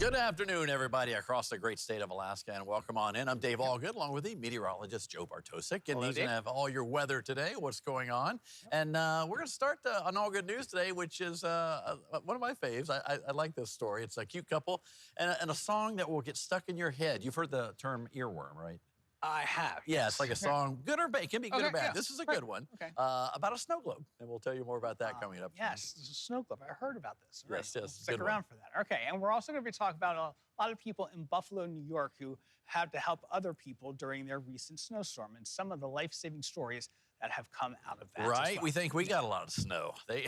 Good afternoon, everybody across the great state of Alaska, and welcome on in. I'm Dave Allgood, along with the meteorologist Joe Bartosik, and he's going to have all your weather today, what's going on. And we're going to start on All Good News today, which is one of my faves. I like this story. It's a cute couple and a song that will get stuck in your head. You've heard the term earworm, right? I have. Yeah, it's like a song, good or bad. It can be good or bad. Yeah. This is a good one. Okay. About a snow globe, and we'll tell you more about that coming up. Yes, this is a snow globe. I heard about this. All Yes, right. yes. Stick around for that. Okay, and we're also going to be talking about a lot of people in Buffalo, New York, who had to help other people during their recent snowstorm, and some of the life-saving stories that have come out of that. Right, well. we think we got a lot of snow. They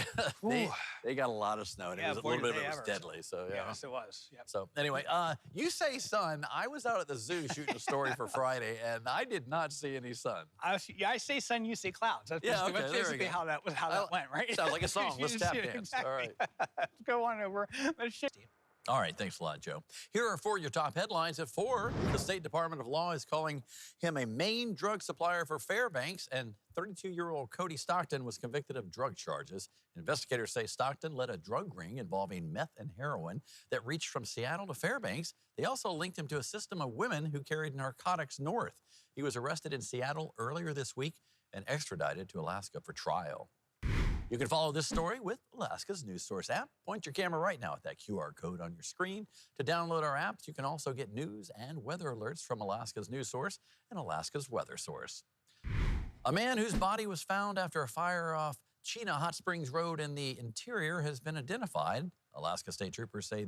got a lot of snow, and it was a little bit of it was deadly. So yeah. Yes, it was. Yep. So anyway, you say sun. I was out at the zoo shooting a story for Friday, and I did not see any sun. I say sun, you say clouds. That's basically how that went, right? Sounds like a song. Let's tap dance. Exactly. All right. Let's go on over. All right, thanks a lot, Joe. Here are 4 of your top headlines. At 4, the State Department of Law is calling him a main drug supplier for Fairbanks, and 32-year-old Cody Stockton was convicted of drug charges. Investigators say Stockton led a drug ring involving meth and heroin that reached from Seattle to Fairbanks. They also linked him to a system of women who carried narcotics north. He was arrested in Seattle earlier this week and extradited to Alaska for trial. You can follow this story with Alaska's News Source app. Point your camera right now at that QR code on your screen. To download our apps, you can also get news and weather alerts from Alaska's News Source and Alaska's Weather Source. A man whose body was found after a fire off Chena Hot Springs Road in the interior has been identified. Alaska State Troopers say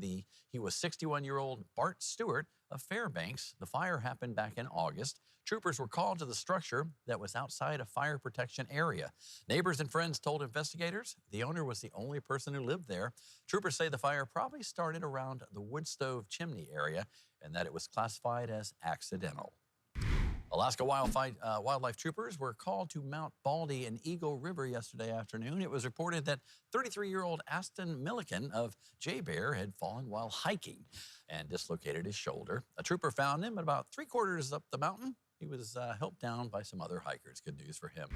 he was 61-year-old Bart Stewart of Fairbanks. The fire happened back in August. Troopers were called to the structure that was outside a fire protection area. Neighbors and friends told investigators the owner was the only person who lived there. Troopers say the fire probably started around the wood stove chimney area and that it was classified as accidental. Alaska wildlife troopers were called to Mount Baldy and Eagle River yesterday afternoon. It was reported that 33-year-old Aston Milliken of J-Bear had fallen while hiking and dislocated his shoulder. A trooper found him at about 3/4 up the mountain. He was helped down by some other hikers. Good news for him.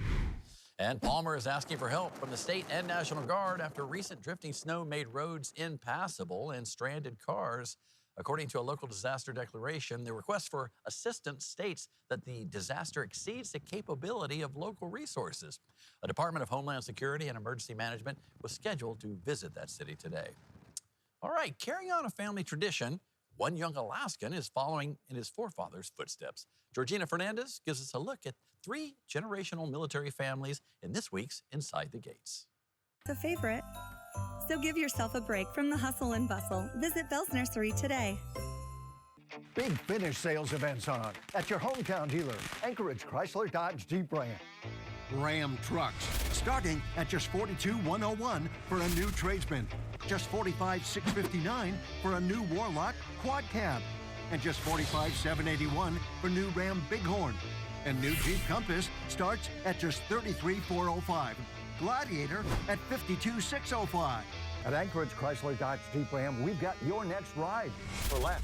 And Palmer is asking for help from the state and National Guard after recent drifting snow made roads impassable and stranded cars. According to a local disaster declaration, the request for assistance states that the disaster exceeds the capability of local resources. A Department of Homeland Security and Emergency Management was scheduled to visit that city today. All right, carrying on a family tradition, one young Alaskan is following in his forefathers' footsteps. Georgina Fernandez gives us a look at 3 generational military families in this week's Inside the Gates. The favorite. So give yourself a break from the hustle and bustle. Visit Bell's Nursery today. Big finish sales events on at your hometown dealer, Anchorage Chrysler Dodge Jeep Ram. Ram trucks, starting at just $42,101 for a new Tradesman, just $45,659 for a new Warlock Quad Cab, and just $45,781 for new Ram Bighorn. And new Jeep Compass starts at just $33,405. Gladiator at $52,605. At Anchorage Chrysler Dodge Jeep Ram, we've got your next ride for less.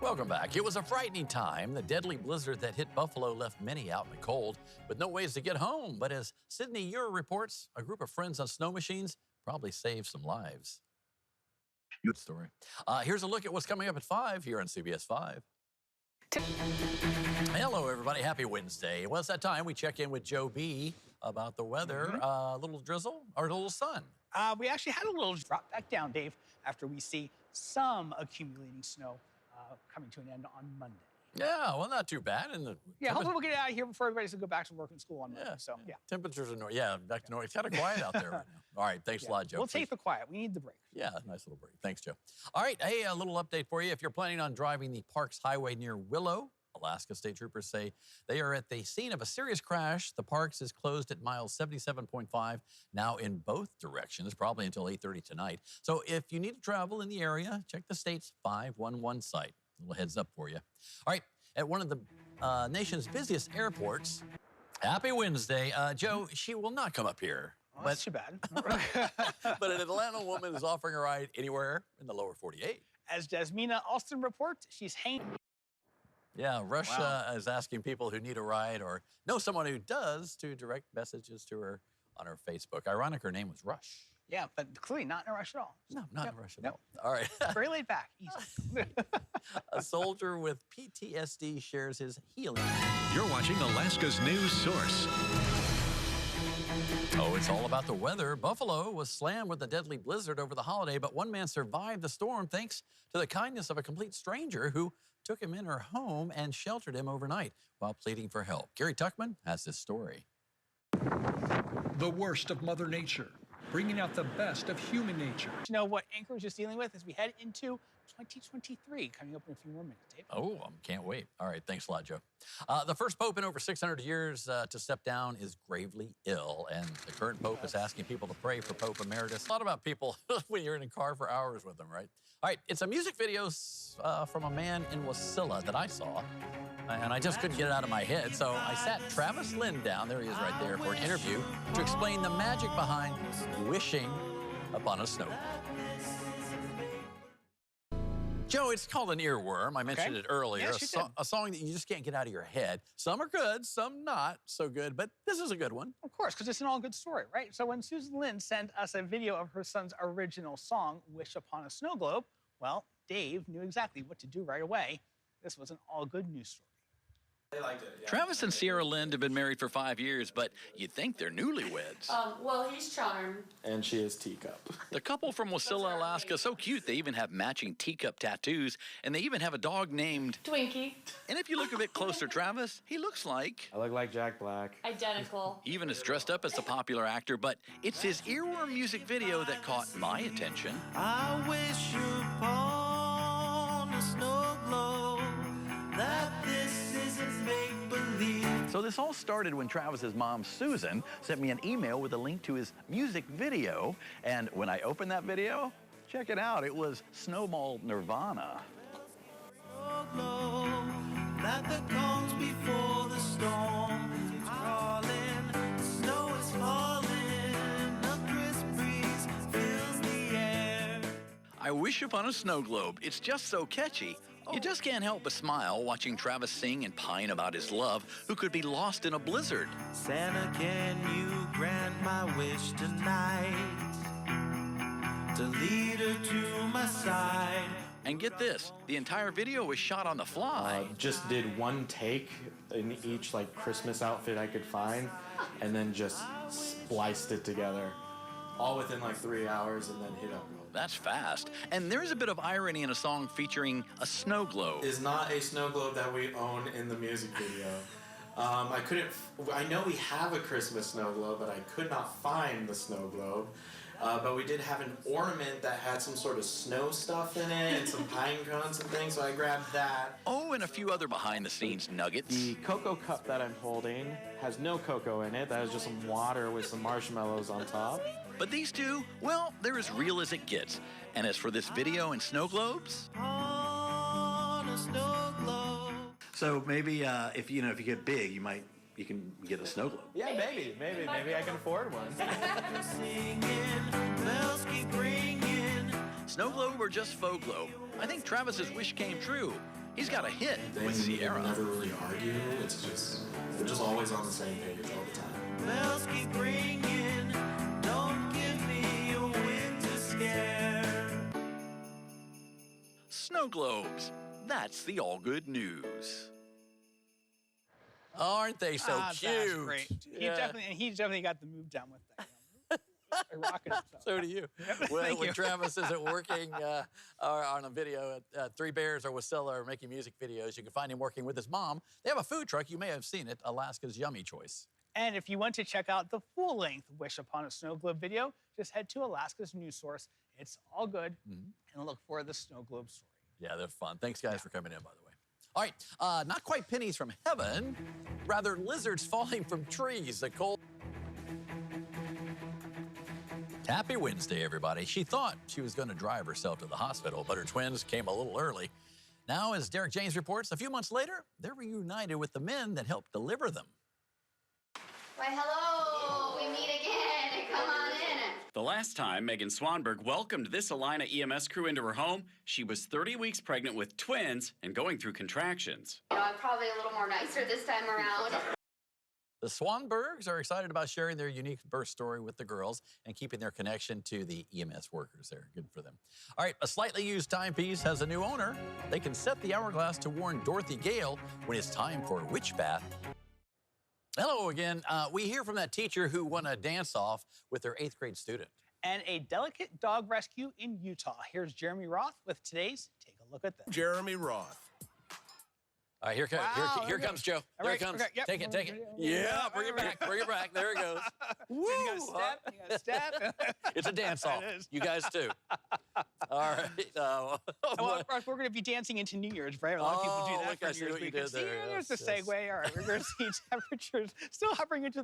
Welcome back. It was a frightening time. The deadly blizzard that hit Buffalo left many out in the cold with no ways to get home. But as Sydney Ure reports, a group of friends on snow machines probably saved some lives. Good story. Here's a look at what's coming up at 5 here on CBS 5. Hello, everybody. Happy Wednesday. Well, it's that time we check in with Joe B. about the weather. A little drizzle or a little sun? We actually had a little drop back down, Dave, after we see some accumulating snow coming to an end on Monday. Yeah, well, not too bad. Hopefully we'll get it out of here before everybody's going to go back to work and school on Monday. Yeah. Temperatures are back to north. It's kind of quiet out there right now. All right, thanks a lot, Joe. We'll take the quiet. We need the break. Yeah, nice little break. Thanks, Joe. All right, hey, a little update for you. If you're planning on driving the Parks Highway near Willow, Alaska State Troopers say they are at the scene of a serious crash. The Parks is closed at miles 77.5 now in both directions, probably until 8:30 tonight. So if you need to travel in the area, check the state's 511 site. A little heads up for you. All right, at one of the nation's busiest airports, happy Wednesday. Joe, she will not come up here. Oh, that's too bad. But an Atlanta woman is offering a ride anywhere in the lower 48. As Jasmina Alston reports, she's hanging. Yeah, Russia is asking people who need a ride or know someone who does to direct messages to her on her Facebook. Ironic, her name was Rush. Yeah, but clearly not in a rush at all. No, not in a rush at Nope. all. All right. Very laid back, easy. A soldier with PTSD shares his healing. You're watching Alaska's news source. Oh, it's all about the weather. Buffalo was slammed with a deadly blizzard over the holiday, but one man survived the storm thanks to the kindness of a complete stranger who took him in her home and sheltered him overnight while pleading for help. Gary Tuckman has this story. The worst of Mother Nature, bringing out the best of human nature. You know what Anchorage is dealing with as we head into 2023, coming up in a few more minutes, Dave. Oh, can't wait. All right, thanks a lot, Joe. The first pope in over 600 years to step down is gravely ill, and the current pope is asking people to pray for Pope Emeritus. A lot about people when you're in a car for hours with them, right? All right, it's a music video from a man in Wasilla that I saw, and I just couldn't get it out of my head, so I sat Travis Lynn down, there he is right there, for an interview to explain the magic behind wishing upon a snow. Joe, it's called an earworm. I mentioned it earlier. Yes, you did. A song that you just can't get out of your head. Some are good, some not so good, but this is a good one. Of course, because it's an all-good story, right? So when Susan Lynn sent us a video of her son's original song, Wish Upon a Snow Globe, well, Dave knew exactly what to do right away. This was an all-good news story. They liked it, yeah. Travis and Sierra Lynn have been married for 5 years, but you'd think they're newlyweds. Well, he's charmed. And she is Teacup. The couple from Wasilla, Alaska, so cute they even have matching teacup tattoos, and they even have a dog named Twinkie. And if you look a bit closer, Travis, he looks like... I look like Jack Black. Identical. He even is dressed up as the popular actor, but it's his earworm music video that caught my attention. I wish upon a snow globe that this isn't make-believe. So this all started when Travis's mom, Susan, sent me an email with a link to his music video. And when I opened that video, check it out, it was Snowball Nirvana. Snow globe that the calms before the storm. It's crawling, snow is falling, a crisp breeze fills the air. I wish upon a snow globe. It's just so catchy. You just can't help but smile watching Travis sing and pine about his love, who could be lost in a blizzard. Santa, can you grant my wish tonight to lead her to my side? And get this, the entire video was shot on the fly. Just did one take in each Christmas outfit I could find, and then just spliced it together. All within 3 hours, and then hit upload. That's fast. And there's a bit of irony in a song featuring a snow globe. Is not a snow globe that we own in the music video. I know we have a Christmas snow globe, but I could not find the snow globe. But we did have an ornament that had some sort of snow stuff in it and some pine cones and things, so I grabbed that. Oh, and a few other behind-the-scenes nuggets. The cocoa cup that I'm holding has no cocoa in it. That is just some water with some marshmallows on top. But these two, well, they're as real as it gets. And as for this video and snow globes... On a snow globe. So maybe if you get big, you can get a snow globe. Yeah, maybe I can afford one. Singing, bells keep ringing. Snow globe or just faux globe? I think Travis's wish came true. He's got a hit with Sierra. Never really argue. It's just we're just always on the same page all the time. Bells keep ringing. Don't give me a winter scare. Snow globes. That's the all-good news. Aren't they so cute? That's great. He definitely got the move down with that. Rocking himself. So do you. When Travis isn't working on a video at Three Bears or Wasilla or making music videos, you can find him working with his mom. They have a food truck. You may have seen it, Alaska's Yummy Choice. And if you want to check out the full-length Wish Upon a Snow Globe video, just head to Alaska's news source. It's all good. And look for the snow globe story. Yeah, they're fun. Thanks, guys, for coming in, by the way. All right, not quite pennies from heaven, rather lizards falling from trees. The cold. Happy Wednesday, everybody. She thought she was going to drive herself to the hospital, but her twins came a little early. Now, as Derek James reports, a few months later, they're reunited with the men that helped deliver them. Why, hello, we meet again. Come on in. The last time Megan Swanberg welcomed this Alina EMS crew into her home, she was 30 weeks pregnant with twins and going through contractions. I'm probably a little more nicer this time around. The Swanbergs are excited about sharing their unique birth story with the girls and keeping their connection to the EMS workers there. Good for them. All right, a slightly used timepiece has a new owner. They can set the hourglass to warn Dorothy Gale when it's time for a witch bath. Hello again. We hear from that teacher who won a dance-off with their 8th grade student. And a delicate dog rescue in Utah. Here's Jeremy Roth with today's Take a Look at This. Jeremy Roth. All right, here comes Joe. There it comes. Yep. Take it. Yeah, bring it back. Bring it back. There it goes. Woo! You got a step. It's a dance-off. You guys too. All right. Well, of course, we're going to be dancing into New Year's, right? A lot of people do that. Look, I see what you did there. There's the segue. All right, we're going to see temperatures still hovering into the